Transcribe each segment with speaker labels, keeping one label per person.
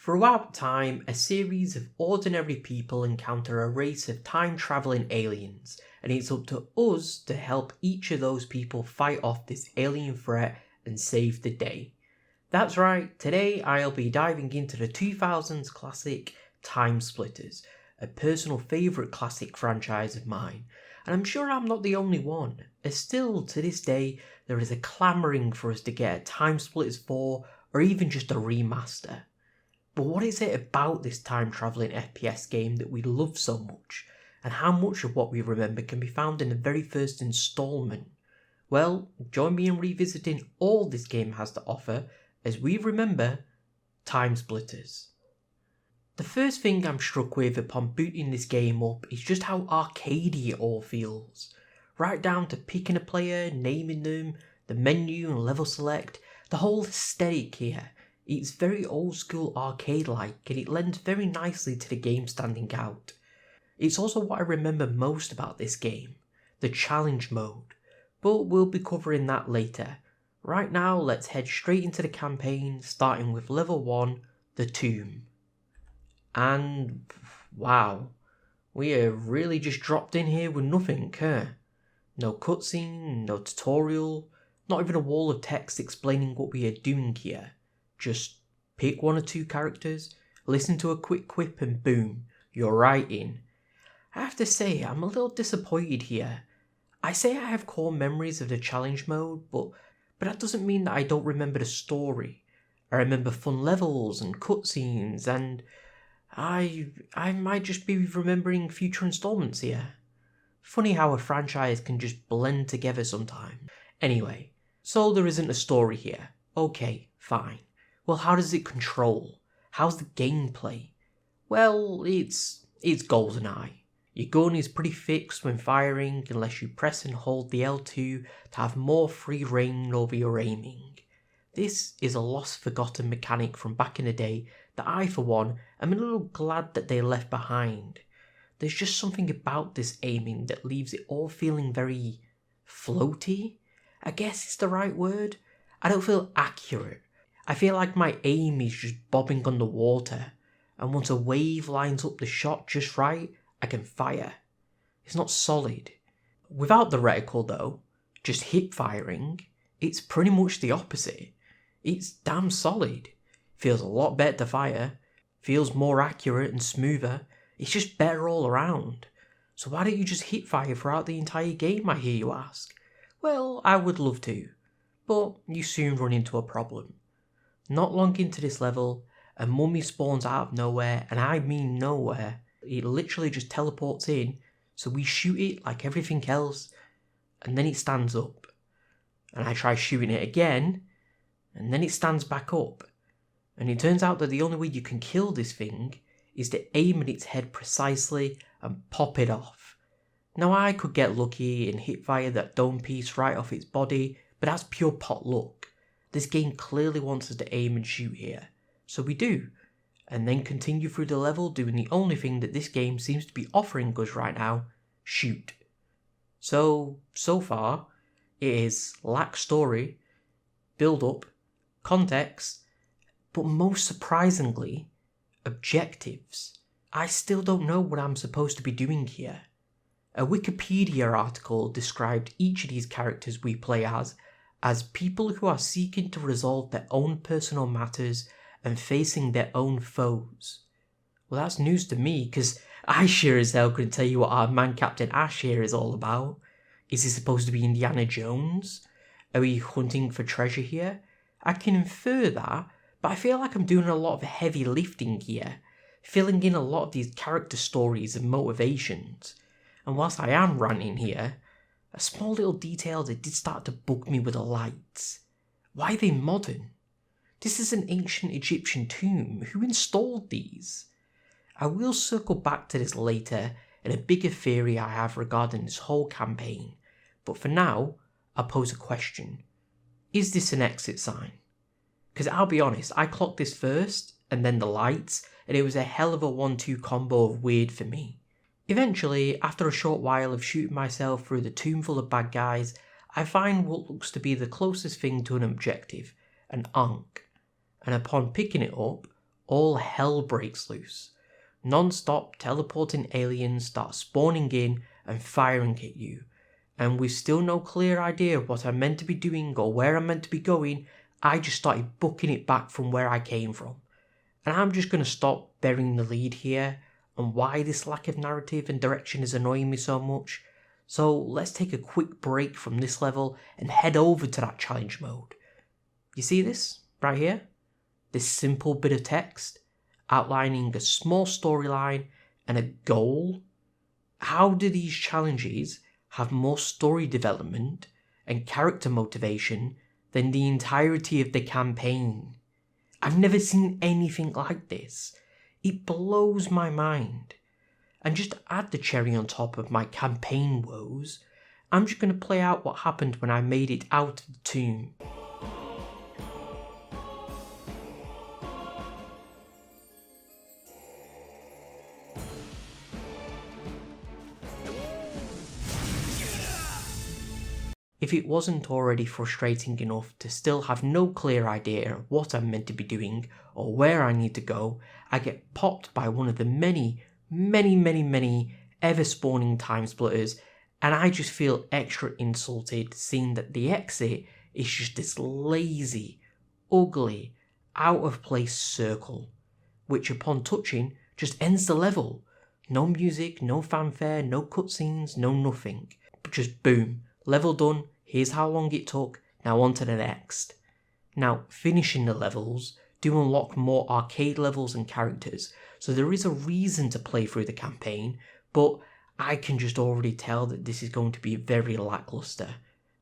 Speaker 1: Throughout time, a series of ordinary people encounter a race of time-travelling aliens, and it's up to us to help each of those people fight off this alien threat and save the day. That's right, today I'll be diving into the 2000s classic Timesplitters, a personal favourite classic franchise of mine, and I'm sure I'm not the only one, as still to this day there is a clamouring for us to get a Timesplitters 4 or even just a remaster. But what is it about this time-travelling FPS game that we love so much, and how much of what we remember can be found in the very first instalment? Well, join me in revisiting all this game has to offer as we remember Timesplitters. The first thing I'm struck with upon booting this game up is just how arcadey it all feels. Right down to picking a player, naming them, the menu and level select, the whole aesthetic here. It's very old school arcade-like and it lends very nicely to the game standing out. It's also what I remember most about this game, the challenge mode, but we'll be covering that later. Right now let's head straight into the campaign, starting with level 1, the Tomb. And wow, we have really just dropped in here with nothing, huh? No cutscene, no tutorial, not even a wall of text explaining what we are doing here. Just pick one or two characters, listen to a quick quip and boom, you're right in. I have to say, I'm a little disappointed here. I say I have core memories of the challenge mode, but that doesn't mean that I don't remember the story. I remember fun levels and cutscenes, and I might just be remembering future installments here. Funny how a franchise can just blend together sometimes. Anyway, so there isn't a story here. Okay, fine. Well, how does it control? How's the gameplay? Well, it's GoldenEye. Your gun is pretty fixed when firing unless you press and hold the L2 to have more free reign over your aiming. This is a lost forgotten mechanic from back in the day that I, for one, am a little glad that they left behind. There's just something about this aiming that leaves it all feeling very floaty, I guess is the right word. I don't feel accurate. I feel like my aim is just bobbing underwater, and once a wave lines up the shot just right, I can fire. It's not solid. Without the reticle though, just hip firing, it's pretty much the opposite. It's damn solid. Feels a lot better to fire, feels more accurate and smoother, it's just better all around. So why don't you just hip fire throughout the entire game, I hear you ask? Well, I would love to, but you soon run into a problem. Not long into this level, a mummy spawns out of nowhere, and I mean nowhere. It literally just teleports in, so we shoot it like everything else, and then it stands up. And I try shooting it again, and then it stands back up. And it turns out that the only way you can kill this thing is to aim at its head precisely and pop it off. Now I could get lucky and hit fire that dome piece right off its body, but that's pure pot luck. This game clearly wants us to aim and shoot here, so we do, and then continue through the level doing the only thing that this game seems to be offering us right now, shoot. So far, it is lack story, build up, context, but most surprisingly, objectives. I still don't know what I'm supposed to be doing here. A Wikipedia article described each of these characters we play as people who are seeking to resolve their own personal matters and facing their own foes. Well, that's news to me, because I sure as hell couldn't tell you what our man Captain Ash here is all about. Is he supposed to be Indiana Jones? Are we hunting for treasure here? I can infer that, but I feel like I'm doing a lot of heavy lifting here, filling in a lot of these character stories and motivations. And whilst I am ranting here, a small little detail that did start to bug me with the lights. Why are they modern? This is an ancient Egyptian tomb. Who installed these? I will circle back to this later in a bigger theory I have regarding this whole campaign, but for now, I'll pose a question. Is this an exit sign? Because I'll be honest, I clocked this first, and then the lights, and it was a hell of a 1-2 combo of weird for me. Eventually, after a short while of shooting myself through the tomb full of bad guys, I find what looks to be the closest thing to an objective, an Ankh, and upon picking it up, all hell breaks loose. Non-stop teleporting aliens start spawning in and firing at you, and with still no clear idea of what I'm meant to be doing or where I'm meant to be going, I just started booking it back from where I came from. And I'm just going to stop burying the lead here and why this lack of narrative and direction is annoying me so much. So let's take a quick break from this level and head over to that challenge mode. You see this right here? This simple bit of text outlining a small storyline and a goal. How do these challenges have more story development and character motivation than the entirety of the campaign? I've never seen anything like this. It blows my mind. And just to add the cherry on top of my campaign woes, I'm just going to play out what happened when I made it out of the tomb. If it wasn't already frustrating enough to still have no clear idea of what I'm meant to be doing or where I need to go, I get popped by one of the many ever spawning Timesplitters, and I just feel extra insulted seeing that the exit is just this lazy, ugly, out of place circle, which upon touching just ends the level. No music, no fanfare, no cutscenes, no nothing, but just boom, level done. Here's how long it took, now on to the next. Now, finishing the levels do unlock more arcade levels and characters, so there is a reason to play through the campaign, but I can just already tell that this is going to be very lackluster,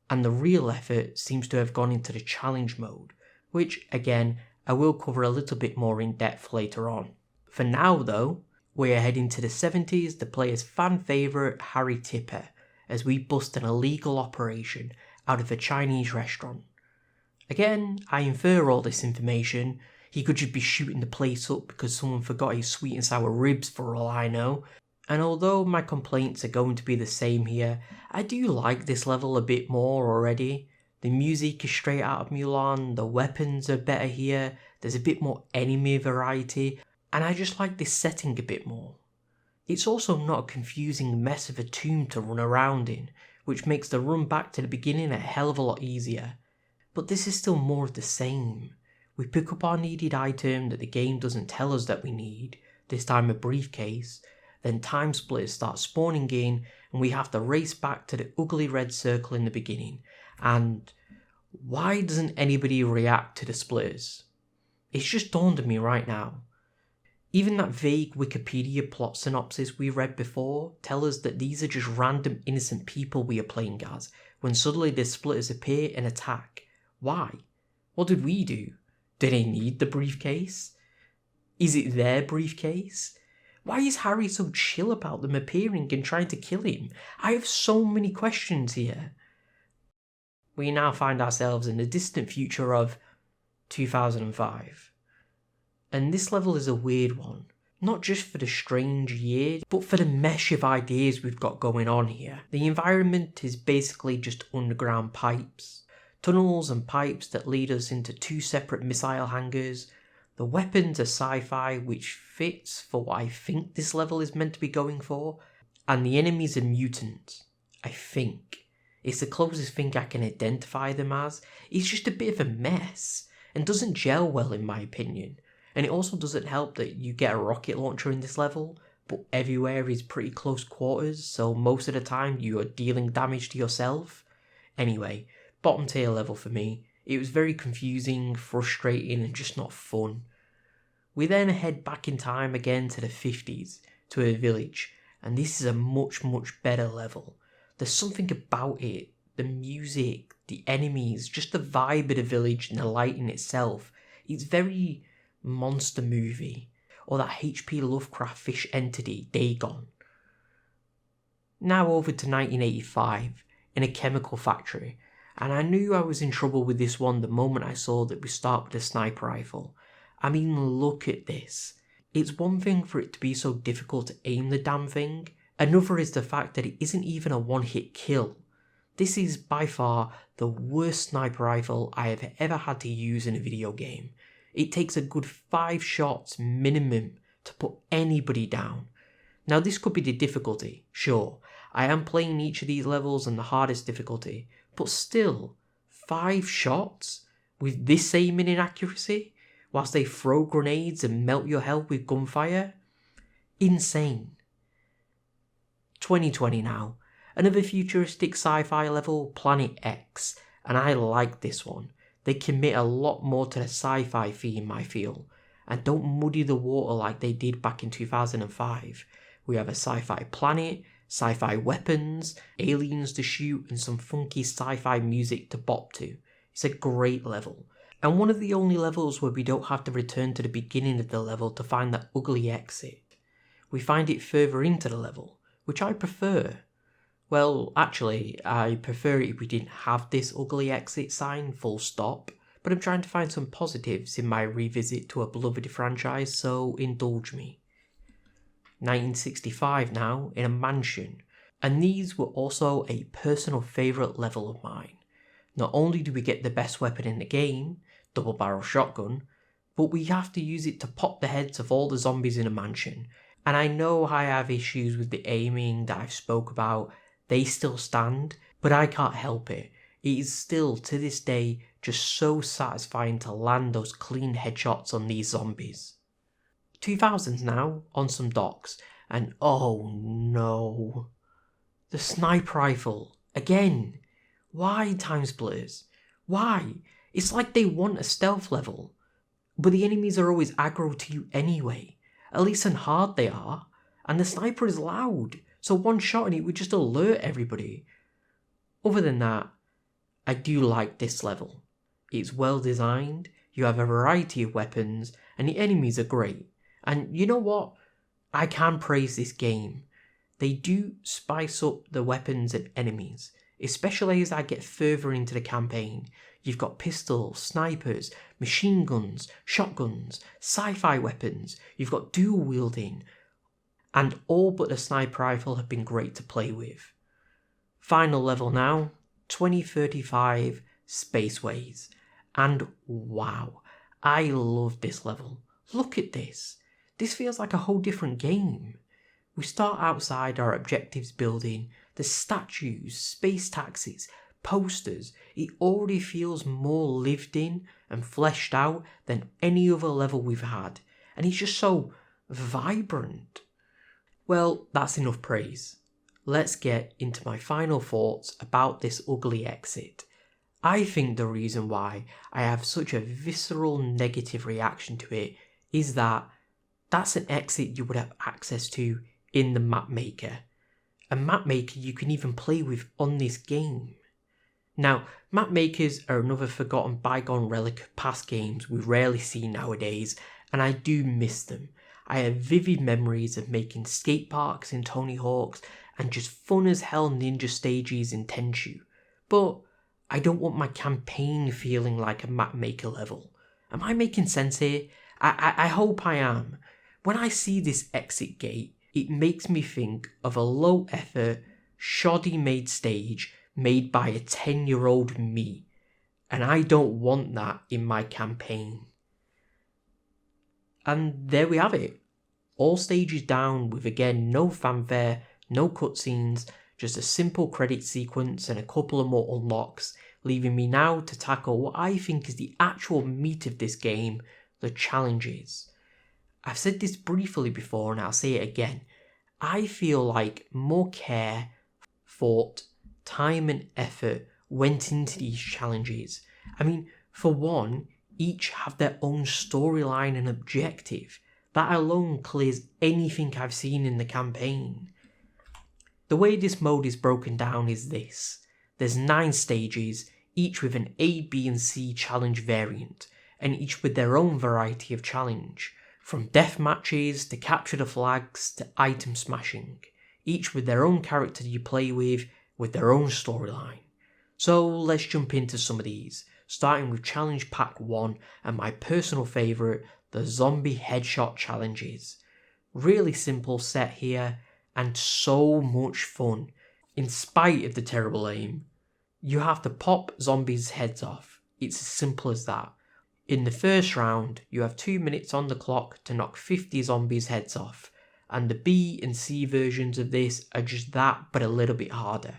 Speaker 1: and the real effort seems to have gone into the challenge mode, which, again, I will cover a little bit more in depth later on. For now though, we're heading to the 70s to play as fan favourite Harry Tipper, as we bust an illegal operation out of a Chinese restaurant. Again, I infer all this information. He could just be shooting the place up because someone forgot his sweet and sour ribs for all I know. And although my complaints are going to be the same here, I do like this level a bit more already. The music is straight out of Mulan, the weapons are better here, there's a bit more enemy variety, and I just like this setting a bit more. It's also not a confusing mess of a tomb to run around in, which makes the run back to the beginning a hell of a lot easier. But this is still more of the same. We pick up our needed item that the game doesn't tell us that we need, this time a briefcase, then Timesplitters start spawning in and we have to race back to the ugly red circle in the beginning. And why doesn't anybody react to the splitters? It's just dawned on me right now. Even that vague Wikipedia plot synopsis we read before tell us that these are just random innocent people we are playing as, when suddenly the splitters appear and attack. Why? What did we do? Do they need the briefcase? Is it their briefcase? Why is Harry so chill about them appearing and trying to kill him? I have so many questions here. We now find ourselves in the distant future of 2005. And this level is a weird one, not just for the strange year, but for the mesh of ideas we've got going on here. The environment is basically just underground pipes, tunnels and pipes that lead us into two separate missile hangars. The weapons are sci-fi, which fits for what I think this level is meant to be going for, and the enemies are mutants, I think. It's the closest thing I can identify them as. It's just a bit of a mess, and doesn't gel well in my opinion. And it also doesn't help that you get a rocket launcher in this level, but everywhere is pretty close quarters, so most of the time you are dealing damage to yourself. Anyway, bottom tier level for me. It was very confusing, frustrating, and just not fun. We then head back in time again to the 50s, to a village, and this is a much better level. There's something about it, the music, the enemies, just the vibe of the village and the lighting itself. It's very monster movie, or that H.P. Lovecraft fish entity, Dagon. Now over to 1985, in a chemical factory, and I knew I was in trouble with this one the moment I saw that we start with a sniper rifle. I mean, look at this. It's one thing for it to be so difficult to aim the damn thing, another is the fact that it isn't even a one-hit kill. This is by far the worst sniper rifle I have ever had to use in a video game. It takes a good 5 shots minimum to put anybody down. Now this could be the difficulty, sure. I am playing each of these levels on the hardest difficulty, but still, 5 shots with this aiming inaccuracy, whilst they throw grenades and melt your health with gunfire? Insane. 2020 now. Another futuristic sci-fi level, Planet X, and I like this one. They commit a lot more to the sci-fi theme, I feel, and don't muddy the water like they did back in 2005. We have a sci-fi planet, sci-fi weapons, aliens to shoot, and some funky sci-fi music to bop to. It's a great level, and one of the only levels where we don't have to return to the beginning of the level to find that ugly exit. We find it further into the level, which I prefer. Well, actually, I prefer it if we didn't have this ugly exit sign, full stop, but I'm trying to find some positives in my revisit to a beloved franchise, so indulge me. 1965 now, in a mansion, and these were also a personal favourite level of mine. Not only do we get the best weapon in the game, double barrel shotgun, but we have to use it to pop the heads of all the zombies in a mansion, and I know I have issues with the aiming that I've spoke about. They still stand, but I can't help it. It is still, to this day, just so satisfying to land those clean headshots on these zombies. 2000s now, on some docks, and oh no. The sniper rifle, again. Why, Timesplitters? Why? It's like they want a stealth level, but the enemies are always aggro to you anyway. At least on hard they are, and the sniper is loud, so one shot and it would just alert everybody. Other than that, I do like this level. It's well designed, you have a variety of weapons, and the enemies are great. And you know what? I can praise this game. They do spice up the weapons and enemies, especially as I get further into the campaign. You've got pistols, snipers, machine guns, shotguns, sci-fi weapons, you've got dual wielding, and all but the sniper rifle have been great to play with. Final level now, 2035 Spaceways, and wow, I love this level. Look at this. This feels like a whole different game. We start outside our objectives building, the statues, space taxis, posters. It already feels more lived in and fleshed out than any other level we've had, and it's just so vibrant. Well, that's enough praise. Let's get into my final thoughts about this ugly exit. I think the reason why I have such a visceral negative reaction to it is that that's an exit you would have access to in the map maker. A map maker you can even play with on this game. Now, map makers are another forgotten bygone relic of past games we rarely see nowadays, and I do miss them. I have vivid memories of making skate parks in Tony Hawk's and just fun as hell ninja stages in Tenchu. But I don't want my campaign feeling like a map maker level. Am I making sense here? I hope I am. When I see this exit gate, it makes me think of a low effort, shoddy made stage made by a 10-year-old me. And I don't want that in my campaign. And there we have it. All stages down with again no fanfare, no cutscenes, just a simple credit sequence and a couple of more unlocks, leaving me now to tackle what I think is the actual meat of this game, the challenges. I've said this briefly before and I'll say it again. I feel like more care, thought, time and effort went into these challenges. I mean, for one, each have their own storyline and objective. That alone clears anything I've seen in the campaign. The way this mode is broken down is this. There's 9 stages, each with an A, B and C challenge variant, and each with their own variety of challenge. From death matches to capture the flags to item smashing, each with their own character you play with their own storyline. So let's jump into some of these, starting with Challenge Pack 1 and my personal favourite, the Zombie Headshot Challenges. Really simple set here, and so much fun. In spite of the terrible aim, you have to pop zombies' heads off. It's as simple as that. In the first round, you have 2 minutes on the clock to knock 50 zombies' heads off, and the B and C versions of this are just that but a little bit harder.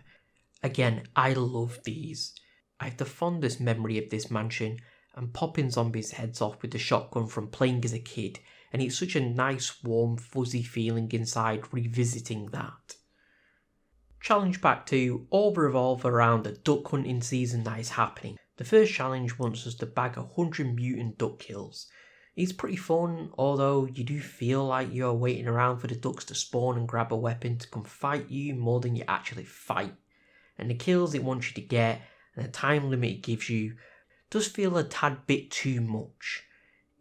Speaker 1: Again, I love these. I have the fondest memory of this mansion and popping zombies' heads off with the shotgun from playing as a kid, and it's such a nice, warm, fuzzy feeling inside revisiting that. Challenge Pack 2 all revolve around the duck hunting season that is happening. The first challenge wants us to bag 100 mutant duck kills. It's pretty fun, although you do feel like you're waiting around for the ducks to spawn and grab a weapon to come fight you more than you actually fight. And the kills it wants you to get and the time limit it gives you does feel a tad bit too much.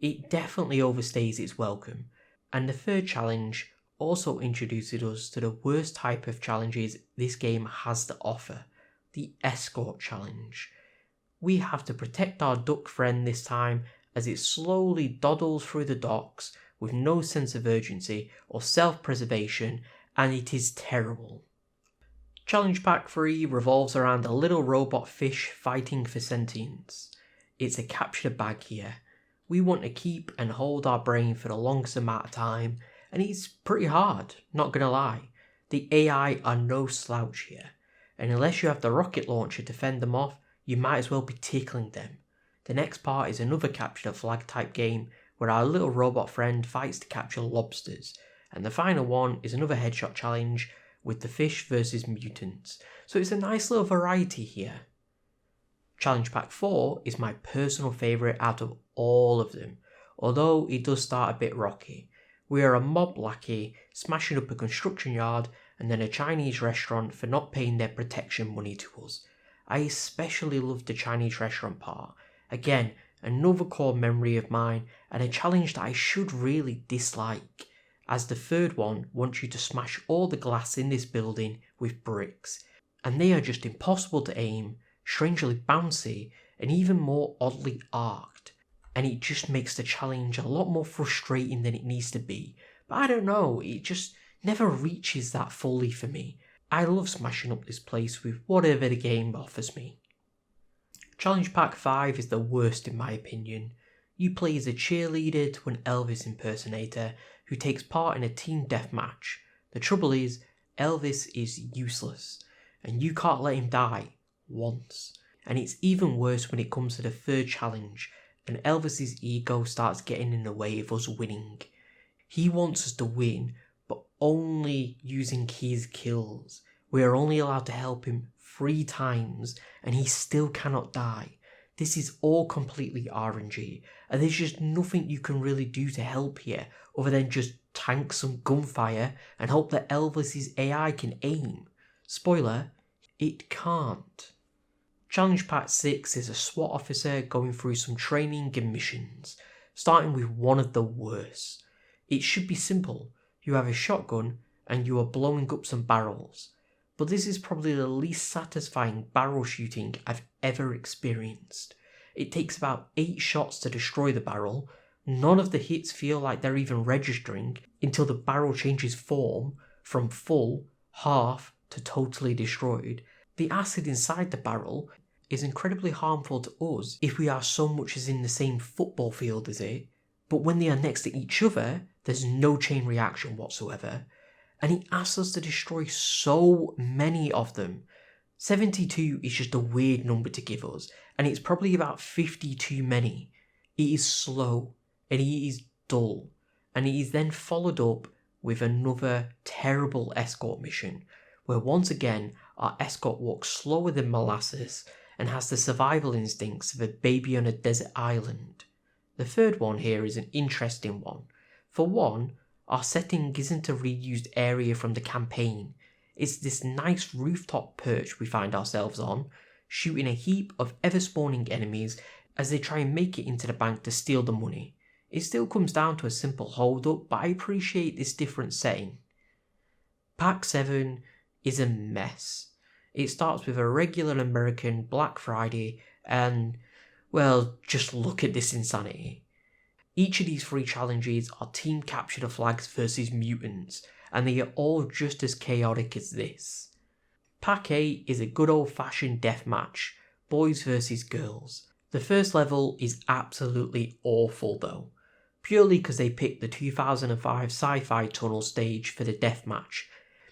Speaker 1: It definitely overstays its welcome. And the third challenge also introduces us to the worst type of challenges this game has to offer, the escort challenge. We have to protect our duck friend this time as it slowly dawdles through the docks with no sense of urgency or self-preservation, and it is terrible. Challenge Pack 3 revolves around a little robot fish fighting for sentience. It's a capture the bag here. We want to keep and hold our brain for the longest amount of time, and it's pretty hard, not gonna lie. The AI are no slouch here, and unless you have the rocket launcher to fend them off, you might as well be tickling them. The next part is another capture the flag type game where our little robot friend fights to capture lobsters, and the final one is another headshot challenge with the fish versus mutants, so it's a nice little variety here. Challenge Pack 4 is my personal favourite out of all of them, although it does start a bit rocky. We are a mob lackey smashing up a construction yard and then a Chinese restaurant for not paying their protection money to us. I especially love the Chinese restaurant part. Again, another core memory of mine and a challenge that I should really dislike, as the third one wants you to smash all the glass in this building with bricks, and they are just impossible to aim, strangely bouncy, and even more oddly arced, and it just makes the challenge a lot more frustrating than it needs to be. But I don't know, it just never reaches that fully for me. I love smashing up this place with whatever the game offers me. Challenge Pack 5 is the worst in my opinion. You play as a cheerleader to an Elvis impersonator who takes part in a team deathmatch. The trouble is, Elvis is useless, and you can't let him die once. And it's even worse when it comes to the third challenge, and Elvis's ego starts getting in the way of us winning. He wants us to win, but only using his kills. We are only allowed to help him 3 times, and he still cannot die. This is all completely RNG, and there's just nothing you can really do to help here other than just tank some gunfire and hope that Elvis's AI can aim. Spoiler, it can't. Challenge Pack 6 is a SWAT officer going through some training and missions, starting with one of the worst. It should be simple. You have a shotgun and you are blowing up some barrels, but this is probably the least satisfying barrel shooting I've ever experienced. It takes about 8 shots to destroy the barrel. None of the hits feel like they're even registering until the barrel changes form from full, half to totally destroyed. The acid inside the barrel is incredibly harmful to us if we are so much as in the same football field as it, but when they are next to each other, there's no chain reaction whatsoever, and it asks us to destroy so many of them. 72 is just a weird number to give us, and it's probably about 50 too many. It is slow, and it is dull, and it is then followed up with another terrible escort mission, where once again our escort walks slower than molasses and has the survival instincts of a baby on a desert island. The third one here is an interesting one. For one, our setting isn't a reused area from the campaign. It's this nice rooftop perch we find ourselves on, shooting a heap of ever-spawning enemies as they try and make it into the bank to steal the money. It still comes down to a simple hold-up, but I appreciate this different setting. Pack 7 is a mess. It starts with a regular American Black Friday and, well, just look at this insanity. Each of these 3 challenges are team capture the flags versus mutants, and they are all just as chaotic as this. Pack 8 is a good old fashioned deathmatch, boys versus girls. The first level is absolutely awful though, purely because they picked the 2005 sci-fi tunnel stage for the deathmatch,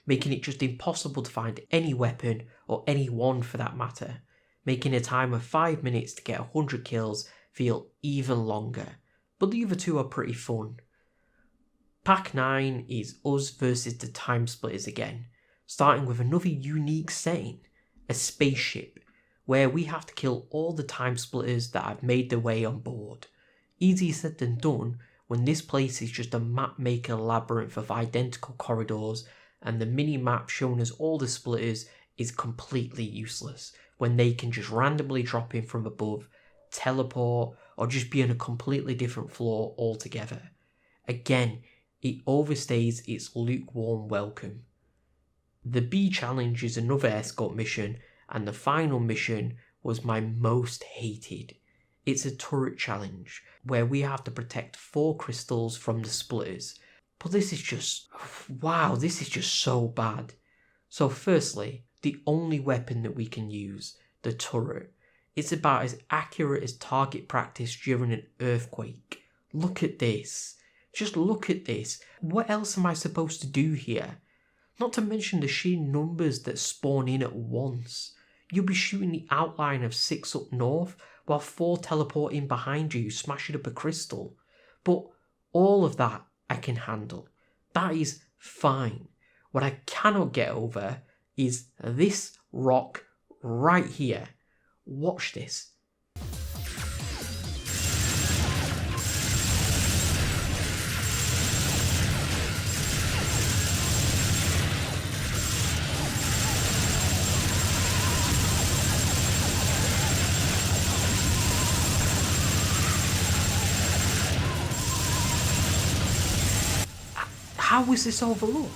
Speaker 1: making it just impossible to find any weapon, or any one for that matter, making a time of 5 minutes to get 100 kills feel even longer, but the other two are pretty fun. Pack 9 is us versus the Timesplitters again, starting with another unique setting, a spaceship, where we have to kill all the Timesplitters that have made their way on board. Easier said than done when this place is just a map maker labyrinth of identical corridors, and the mini map showing us all the splitters is completely useless when they can just randomly drop in from above, teleport, or just be on a completely different floor altogether. Again, it overstays its lukewarm welcome. The B challenge is another escort mission, and the final mission was my most hated. It's a turret challenge, where we have to protect 4 crystals from the splitters. But this is just, wow, this is just so bad. So firstly, the only weapon that we can use, the turret. It's about as accurate as target practice during an earthquake. Look at this. Just look at this. What else am I supposed to do here? Not to mention the sheer numbers that spawn in at once. You'll be shooting the outline of 6 up north, while 4 teleport in behind you, smashing up a crystal. But all of that I can handle. That is fine. What I cannot get over is this rock right here. Watch this. How was this overlooked?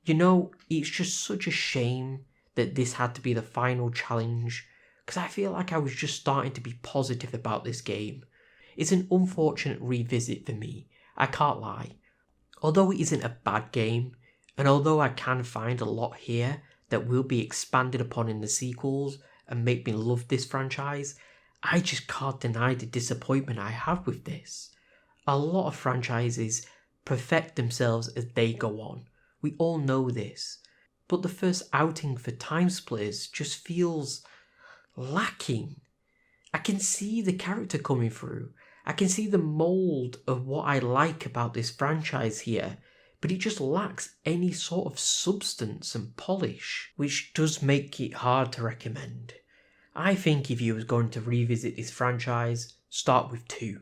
Speaker 1: You know, it's just such a shame that this had to be the final challenge, because I feel like I was just starting to be positive about this game. It's an unfortunate revisit for me, I can't lie. Although it isn't a bad game, and although I can find a lot here that will be expanded upon in the sequels and make me love this franchise, I just can't deny the disappointment I have with this. A lot of franchises perfect themselves as they go on. We all know this. But the first outing for Timesplitters just feels lacking. I can see the character coming through. I can see the mould of what I like about this franchise here, but it just lacks any sort of substance and polish, which does make it hard to recommend. I think if you was going to revisit this franchise, start with 2.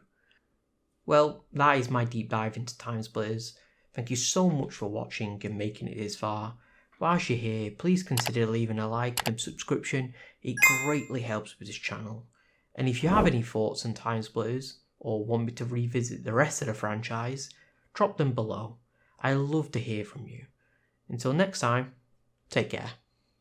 Speaker 1: Well, that is my deep dive into Timesplitters. Thank you so much for watching and making it this far. Whilst you're here, please consider leaving a like and subscription. It greatly helps with this channel. And if you have any thoughts on Timesplitters, or want me to revisit the rest of the franchise, drop them below. I love to hear from you. Until next time, take care.